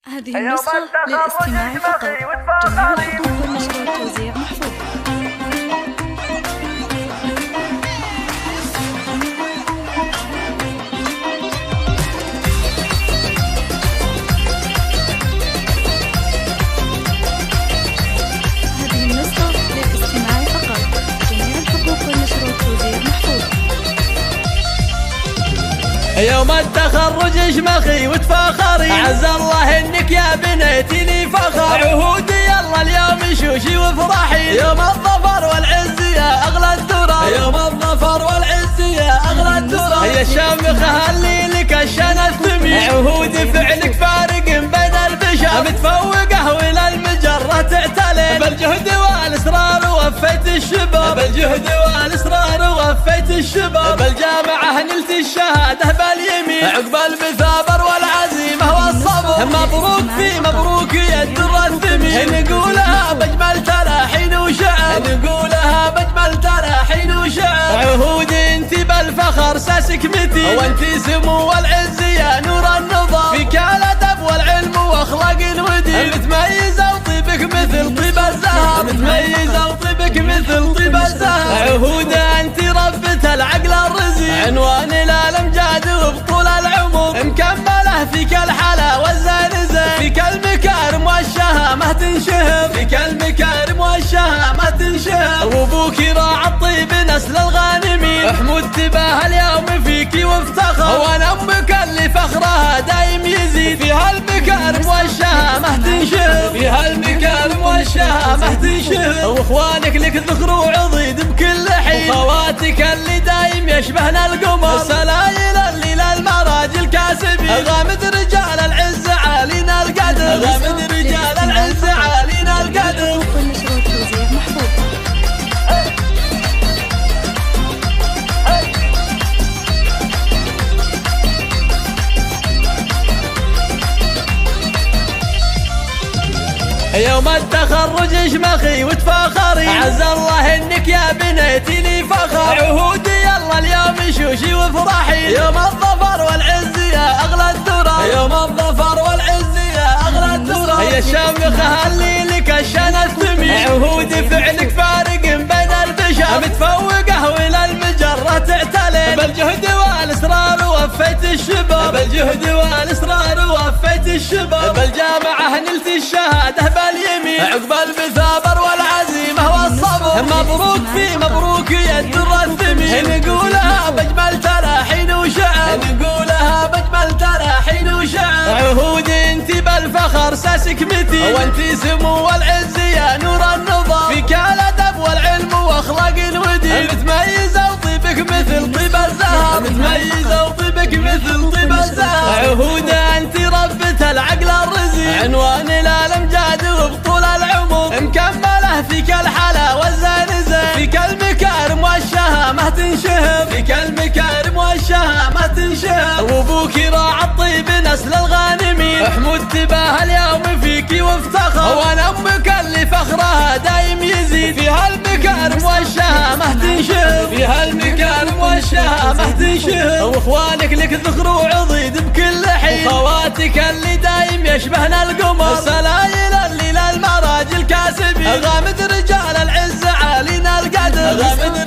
هذه النسخة للاستماع فقط. جميع الخطوط والنشر والتوزيع محفوظ. هذه النسخة للاستماع فقط. جميع الحقوق والنشر والتوزيع محفوظ. يوم التخرج اشمخي وتفاخري، عز الله انك يا بنيتي لي فخر. عهودي يلا اليوم شوشي وافرحي، يوم الظفر والعز يا اغلى الدرر. يوم الظفر والعز يا اغلى الدرر. يا الشامخه هلي لك الشن الثمين، عهودي فعلك فارق بين البشر. متفوقه والى المجره تعتلين، بالجهد والاصرار وفيت الشباب. بالجهد والاصرار وفيت الشباب. بالجامعه نلت الشهاده باليمين، عقب المثابر والعزيمه والصبر. مبروك في مبروك يا الدر الثمين، نقولها بجمل تلاحين وشعر. نقولها بجمل تلاحين وشعر. عهودي انت بالفخر ساسك متين، وانت سمو والعز يا نور النظام. فيك الادب والعلم واخلاق الودين، متميزه وطيبك مثل طيب الزهر. متميزه وطيبك مثل طيب الزهر. عهوده انت ربة العقل الرزين، عنوان الامجاد وبطول العمر. مكمله فيك الحلا والزين زين، فيك المكارم والشهامه تنشهر. فيك المكارم والشهامه تنشهر. وابوك راعى الطيب نسل الغانمين، حمود تباه اليوم فيك وافتخر. وانا امك اللي فخرها دايم يزيد، فيها المكارم والشهامه تنشهر. فيها المكارم والشهامه تنشهر. واخوانك لك ذكر وعضيد بكل حين، وخواتك اللي دايم يشبهن القمر. سلايل اللي للمراجل كاسبين، غامد رجال العز عالينا القدر. غامد رجال العز عالينا القدر. والنشر والتوزيع محفوظ. يوم التخرج اشمخي وتفاخري، عز الله انك يا بنيتي لي فخر. عهودي يلا اليوم شوشي وافرحي، يوم الظفر والعز يا اغلى الدرر. يوم الظفر والعز يا اغلى الدرر. يا الشامخه هلي لك الشن الثمين، عهودي فعلك فارق بين البشر. متفوقه والى المجره تعتلين، بالجهد والاصرار وفيت الشباب. بالجهد والاصرار وفيت الشباب. بالجامعه نلت الشهاده باليمين، عقب المثابر والعزيمه والصبر. مبروك في مبروك يا الدر الثمين، نقولها بجمل تلاحين وشعر. نقولها بجمل تلاحين وشعر. عهودي انت بالفخر ساسك متين، وانت سمو والعز يا نور النظام. فيك الادب والعلم واخلاق الودين، متميزه وطيبك مثل طيب الزهر. متميزه وطيبك مثل طيب الزهر. عهوده انت ربة العقل الرزين، عنوان الامجاد وبطول العمر. مكمله فيك الحلا والزين زين، فيك المكارم والشهامه تنشهر. فيك المكارم والشهامه تنشهر. وابوك راعى الطيب نسل الغانمين، حمود تباه اليوم فيك وافتخر. وانا امك اللي فخرها دايم يزيد، فيها المكارم والشهامه تنشهر. فيها المكارم والشهامه تنشهر. واخوانك لك ذكر وعضيد بكل حين، وخواتك اللي دايم يشبهن القمر. سلايل اللي للمراجل كاسبين، غامد رجال العز عالينا القدر. غامد